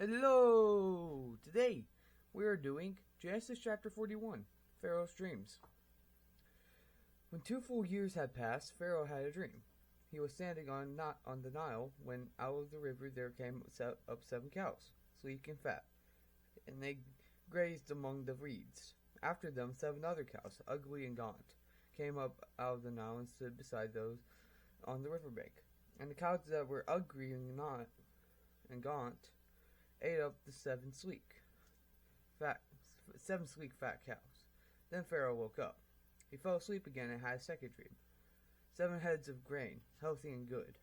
Hello! Today we are doing Genesis chapter 41, Pharaoh's dreams. When 2 full years had passed, Pharaoh had a dream. He was standing on the Nile when out of the river there came up 7 cows, sleek and fat, and they grazed among the reeds. After them 7 other cows, ugly and gaunt, came up out of the Nile and stood beside those on the riverbank. And the cows that were ugly and gaunt ate up the 7 sleek, fat cows. Then Pharaoh woke up. He fell asleep again and had a second dream. 7 heads of grain, healthy and good.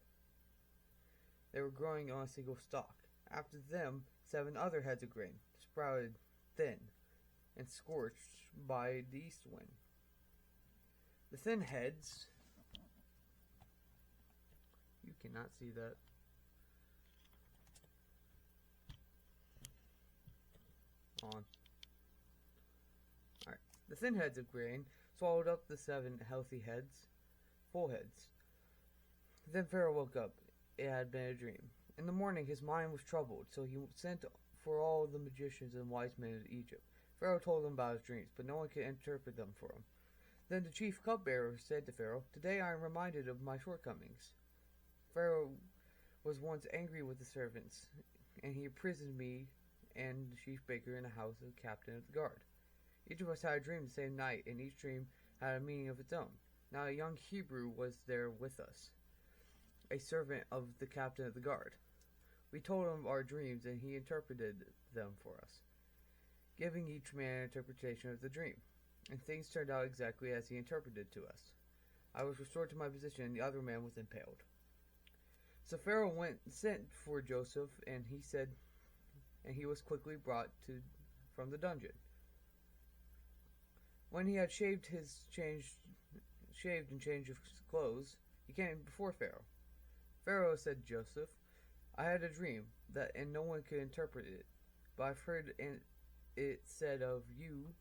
They were growing on a single stalk. After them 7 other heads of grain, sprouted thin and scorched by the east wind. The thin heads, you cannot see that. On. Alright. The thin heads of grain swallowed up the 7 healthy heads, full heads. Then Pharaoh woke up. It had been a dream. In the morning his mind was troubled, so he sent for all the magicians and wise men of Egypt. Pharaoh told them about his dreams, but no one could interpret them for him. Then the chief cupbearer said to Pharaoh, "Today I am reminded of my shortcomings." Pharaoh was once angry with the servants, and he imprisoned me and the chief baker in the house of the captain of the guard. Each of us had a dream the same night, and each dream had a meaning of its own. Now a young Hebrew was there with us, a servant of the captain of the guard. We told him our dreams, and he interpreted them for us, giving each man an interpretation of the dream. And things turned out exactly as he interpreted to us. I was restored to my position, and the other man was impaled. So Pharaoh sent for Joseph, and he was quickly brought from the dungeon. When he had shaved and changed his clothes, he came before Pharaoh. Pharaoh said to Joseph, "I had a dream and no one could interpret it, but I've heard it said of you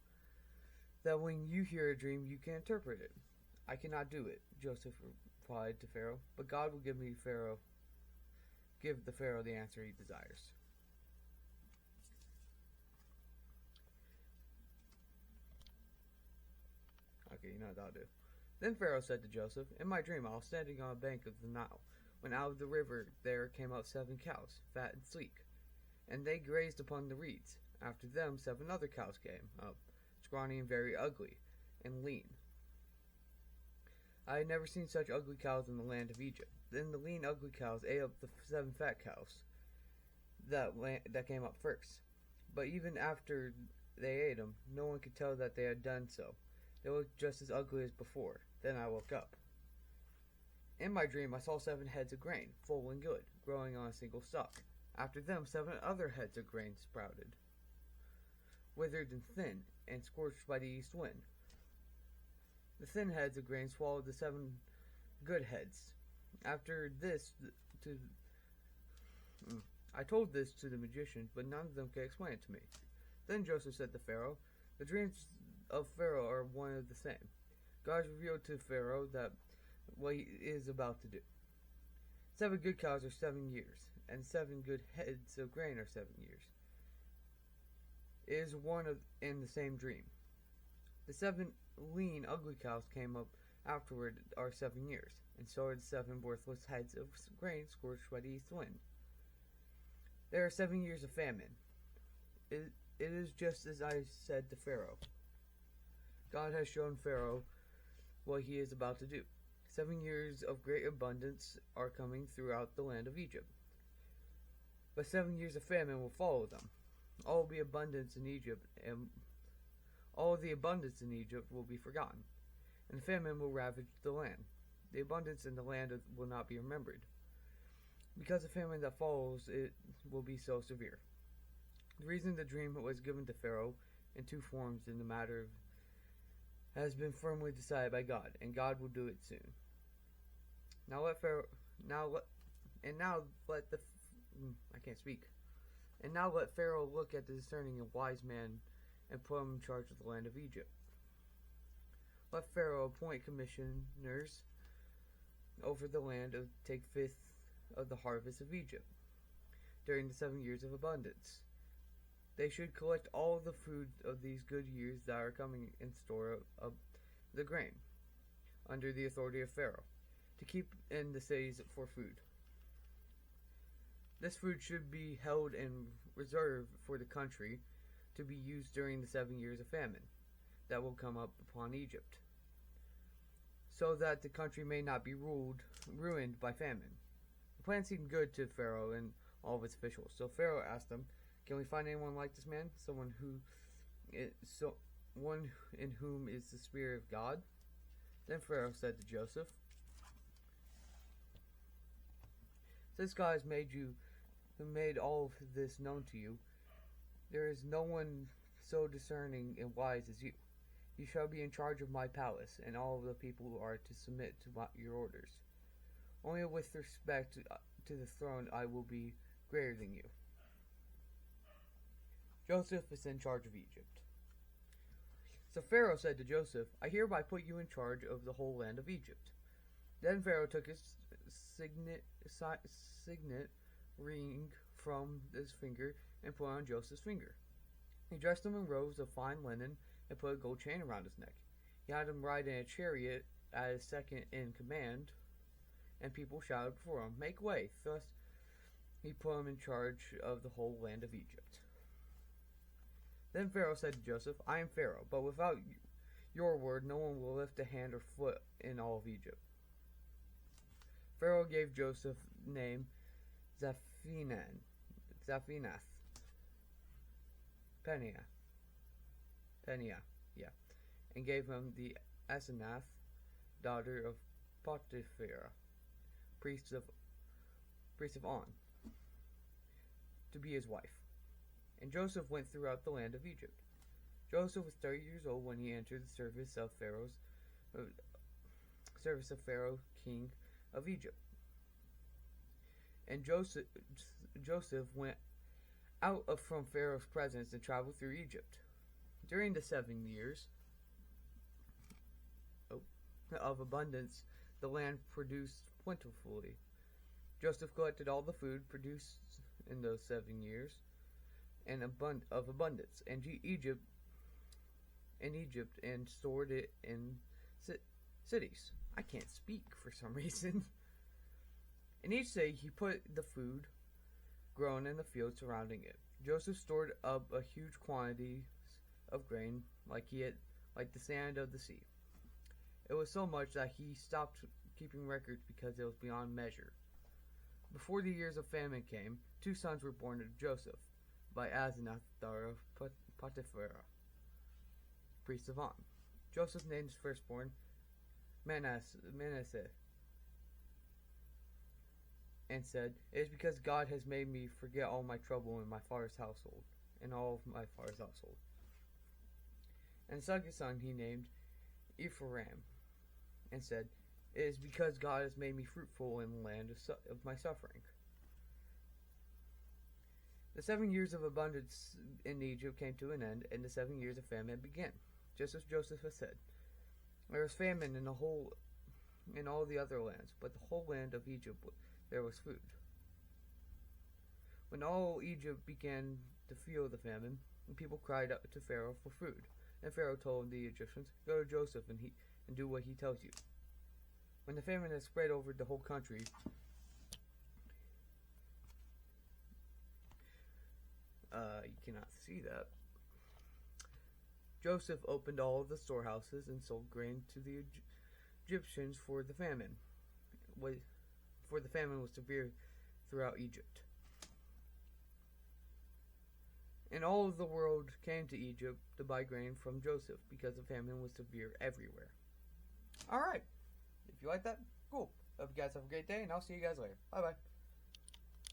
that when you hear a dream you can interpret it." "I cannot do it," Joseph replied to Pharaoh, "but God will give the Pharaoh the answer he desires." Okay, you know what I'll do. Then Pharaoh said to Joseph, "In my dream I was standing on a bank of the Nile, when out of the river there came out 7 cows, fat and sleek, and they grazed upon the reeds. After them 7 other cows came up, scrawny and very ugly, and lean. I had never seen such ugly cows in the land of Egypt. Then the lean, ugly cows ate up the 7 fat cows that came up first. But even after they ate them, no one could tell that they had done so. They looked just as ugly as before. Then I woke up. In my dream I saw 7 heads of grain, full and good, growing on a single stalk. After them 7 other heads of grain sprouted, withered and thin, and scorched by the east wind. The thin heads of grain swallowed the 7 good heads. After this, I told this to the magicians, but none of them could explain it to me. Then Joseph said to Pharaoh, "The dreams of Pharaoh are one and the same. God revealed to Pharaoh what he is about to do. 7 good cows are 7 years, and 7 good heads of grain are 7 years. It is one in the same dream. The 7 lean, ugly cows came up afterward are 7 years, and so are the 7 worthless heads of grain scorched by the east wind. There are 7 years of famine. It is just as I said to Pharaoh. God has shown Pharaoh what he is about to do. 7 years of great abundance are coming throughout the land of Egypt. But 7 years of famine will follow them. All the abundance in Egypt will be forgotten, and the famine will ravage the land. The abundance in the land will not be remembered, because the famine that follows it will be so severe." The reason the dream was given to Pharaoh in 2 forms in the matter has been firmly decided by God, and God will do it soon. Now let Pharaoh look at the discerning and wise man and put him in charge of the land of Egypt. Let Pharaoh appoint commissioners over the land take 1/5 of the harvest of Egypt. during the 7 years of abundance. They should collect all the food of these good years that are coming and store up the grain under the authority of Pharaoh to keep in the cities for food. This food should be held in reserve for the country to be used during the 7 years of famine that will come up upon Egypt, so that the country may not be ruined by famine. The plan seemed good to Pharaoh and all of his officials, so Pharaoh asked them, "Can we find anyone like this man? Someone in whom is the Spirit of God?" Then Pharaoh said to Joseph, "Since God has made all of this known to you, there is no one so discerning and wise as you. You shall be in charge of my palace, and all of the people are to submit to your orders. Only with respect to the throne I will be greater than you." Joseph is in charge of Egypt. So Pharaoh said to Joseph, "I hereby put you in charge of the whole land of Egypt." Then Pharaoh took his signet ring from his finger and put it on Joseph's finger. He dressed him in robes of fine linen and put a gold chain around his neck. He had him ride in a chariot as second in command, and people shouted before him, "Make way!" Thus he put him in charge of the whole land of Egypt. Then Pharaoh said to Joseph, "I am Pharaoh, but without your word no one will lift a hand or foot in all of Egypt." Pharaoh gave Joseph the name Zaphinath, Peniah, and gave him the Asenath, daughter of Potiphera, priest of On, to be his wife. And Joseph went throughout the land of Egypt. Joseph was 30 years old when he entered the service of Pharaoh, king of Egypt. And Joseph went out from Pharaoh's presence and traveled through Egypt. During the 7 years of abundance, the land produced plentifully. Joseph collected all the food produced in those 7 years of abundance, and Egypt, and stored it in cities. I can't speak for some reason. In each city, he put the food grown in the field surrounding it. Joseph stored up a huge quantity of grain, like the sand of the sea. It was so much that he stopped keeping records because it was beyond measure. Before the years of famine came, 2 sons were born to Joseph by Asenath, daughter of Potiphera, priest of On. Joseph named his firstborn Manasseh, and said, "It is because God has made me forget all my trouble in my father's household, and all of my father's household." And the second son he named Ephraim, and said, "It is because God has made me fruitful in the land of my suffering." The 7 years of abundance in Egypt came to an end, and the 7 years of famine began, just as Joseph had said. There was famine in all the other lands, but the whole land of Egypt there was food. When all Egypt began to feel the famine, the people cried out to Pharaoh for food, and Pharaoh told the Egyptians, "Go to Joseph and do what he tells you." When the famine had spread over the whole country, you cannot see that. Joseph opened all of the storehouses and sold grain to the Egyptians for the famine. For the famine was severe throughout Egypt. And all of the world came to Egypt to buy grain from Joseph because the famine was severe everywhere. Alright. If you like that, cool. Hope you guys have a great day, and I'll see you guys later. Bye-bye.